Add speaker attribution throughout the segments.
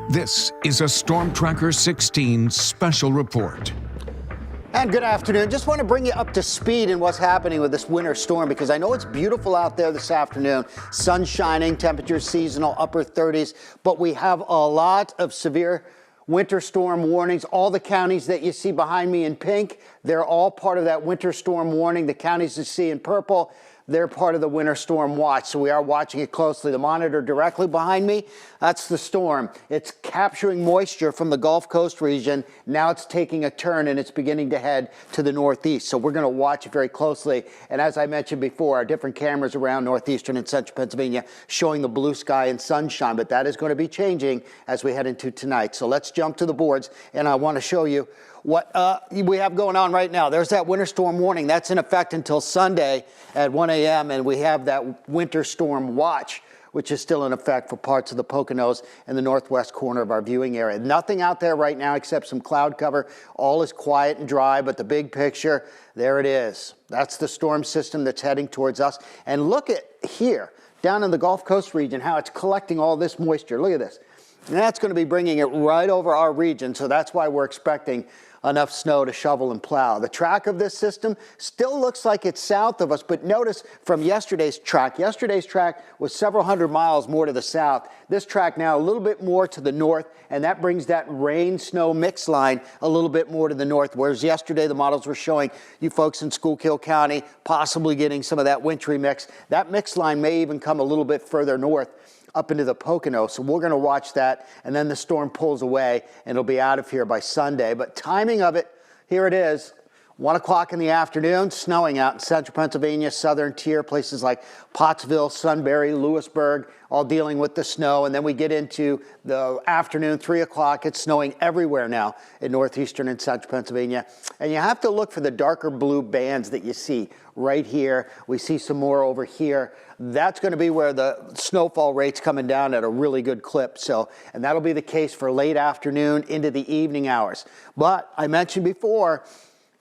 Speaker 1: This is a Storm Tracker 16 special report.
Speaker 2: And good afternoon. Just want to bring you up to speed in what's happening with this winter storm, because I know it's beautiful out there this afternoon. Sun shining, temperatures seasonal, upper 30s, but we have a lot of severe winter storm warnings. All the counties that you see behind me in pink, they're all part of that winter storm warning. The counties you see in purple, they're part of the winter storm watch, so we are watching it closely. The monitor directly behind me, that's the storm. It's capturing moisture from the Gulf Coast region. Now it's taking a turn and it's beginning to head to the northeast. So we're going to watch it very closely. And as I mentioned before, our different cameras around northeastern and central Pennsylvania showing the blue sky and sunshine, but that is going to be changing as we head into tonight. So let's jump to the boards, and I want to show you what we have going on right now. There's that winter storm warning. That's in effect until Sunday at 1 a.m. And we have that winter storm watch, which is still in effect for parts of the Poconos and the northwest corner of our viewing area. Nothing out there right now except some cloud cover. All is quiet and dry, but the big picture, there it is. That's the storm system that's heading towards us. And look at here, down in the Gulf Coast region, how it's collecting all this moisture. Look at this. And that's going to be bringing it right over our region, so that's why we're expecting enough snow to shovel and plow. The track of this system still looks like it's south of us, but notice from yesterday's track was several hundred miles more to the south. This track now a little bit more to the north, and that brings that rain-snow mix line a little bit more to the north, whereas yesterday the models were showing you folks in Schuylkill County possibly getting some of that wintry mix. That mix line may even come a little bit further north, up into the Poconos, so we're going to watch that, and then the storm pulls away, and it'll be out of here by Sunday. But timing of it, here it is, 1 o'clock in the afternoon, snowing out in central Pennsylvania, southern tier, places like Pottsville, Sunbury, Lewisburg, all dealing with the snow. And then we get into the afternoon, 3 o'clock, it's snowing everywhere now in northeastern and central Pennsylvania. And you have to look for the darker blue bands that you see right here. We see some more over here. That's going to be where the snowfall rate's coming down at a really good clip. So, and that'll be the case for late afternoon into the evening hours. But I mentioned before,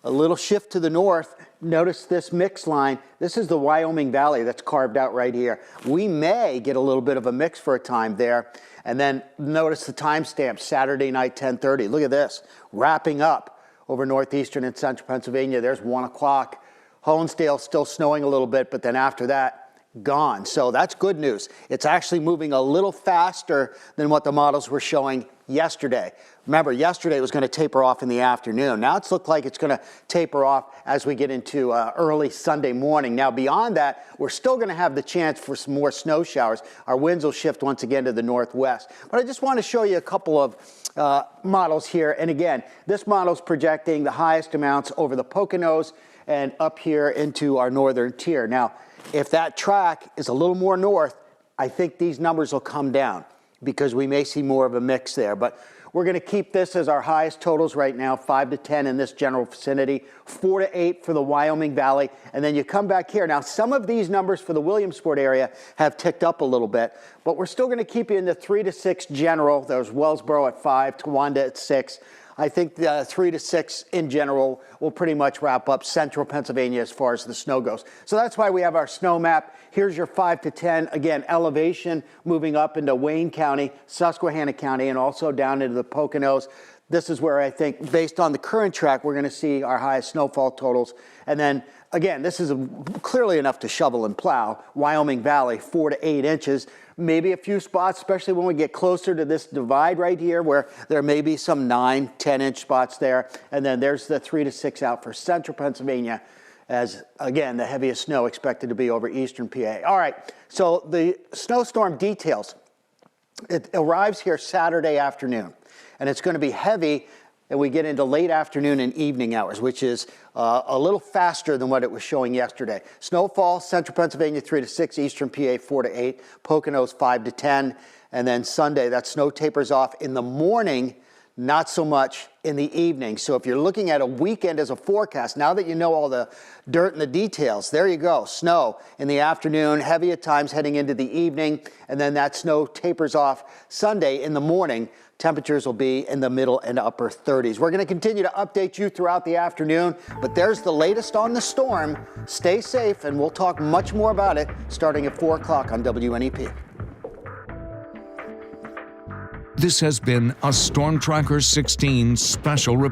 Speaker 2: a little shift to the north. Notice this mix line. This is the Wyoming Valley that's carved out right here. We may get a little bit of a mix for a time there. And then notice the timestamp, Saturday night, 10:30. Look at this, wrapping up over northeastern and central Pennsylvania. There's 1 o'clock. Honesdale still snowing a little bit, but then after that, gone. So that's good news. It's actually moving a little faster than what the models were showing yesterday. Remember, yesterday it was going to taper off in the afternoon. Now it's looked like it's going to taper off as we get into early Sunday morning. Now beyond that, we're still going to have the chance for some more snow showers. Our winds will shift once again to the northwest. But I just want to show you a couple of models here. And again, this model's projecting the highest amounts over the Poconos and up here into our northern tier. Now, if that track is a little more north, I think these numbers will come down because we may see more of a mix there. But we're going to keep this as our highest totals right now, 5 to 10 in this general vicinity, 4 to 8 for the Wyoming Valley. And then you come back here. Now, some of these numbers for the Williamsport area have ticked up a little bit, but we're still going to keep you in the 3 to 6 general. There's Wellsboro at 5, Towanda at 6. I think the 3 to 6 in general will pretty much wrap up central Pennsylvania as far as the snow goes. So that's why we have our snow map. Here's your 5 to 10. Again, elevation moving up into Wayne County, Susquehanna County, and also down into the Poconos. This is where I think, based on the current track, we're going to see our highest snowfall totals. And then, again, this is clearly enough to shovel and plow. Wyoming Valley, 4 to 8 inches. Maybe a few spots, especially when we get closer to this divide right here, where there may be some 9, 10-inch spots there. And then there's the 3 to 6 out for central Pennsylvania, as, again, the heaviest snow expected to be over eastern PA. All right, so the snowstorm details. It arrives here Saturday afternoon, and it's going to be heavy, and we get into late afternoon and evening hours, which is a little faster than what it was showing yesterday. Snowfall, central Pennsylvania 3 to 6, eastern PA 4 to 8, Poconos 5 to 10, and then Sunday that snow tapers off in the morning, not so much in the evening. So if you're looking at a weekend as a forecast, now that you know all the dirt and the details, there you go. Snow in the afternoon, heavy at times heading into the evening, and then that snow tapers off Sunday in the morning. Temperatures will be in the middle and upper 30s. We're going to continue to update you throughout the afternoon, but there's the latest on the storm. Stay safe, and we'll talk much more about it starting at 4 o'clock on WNEP.
Speaker 1: This has been a Storm Tracker 16 special report.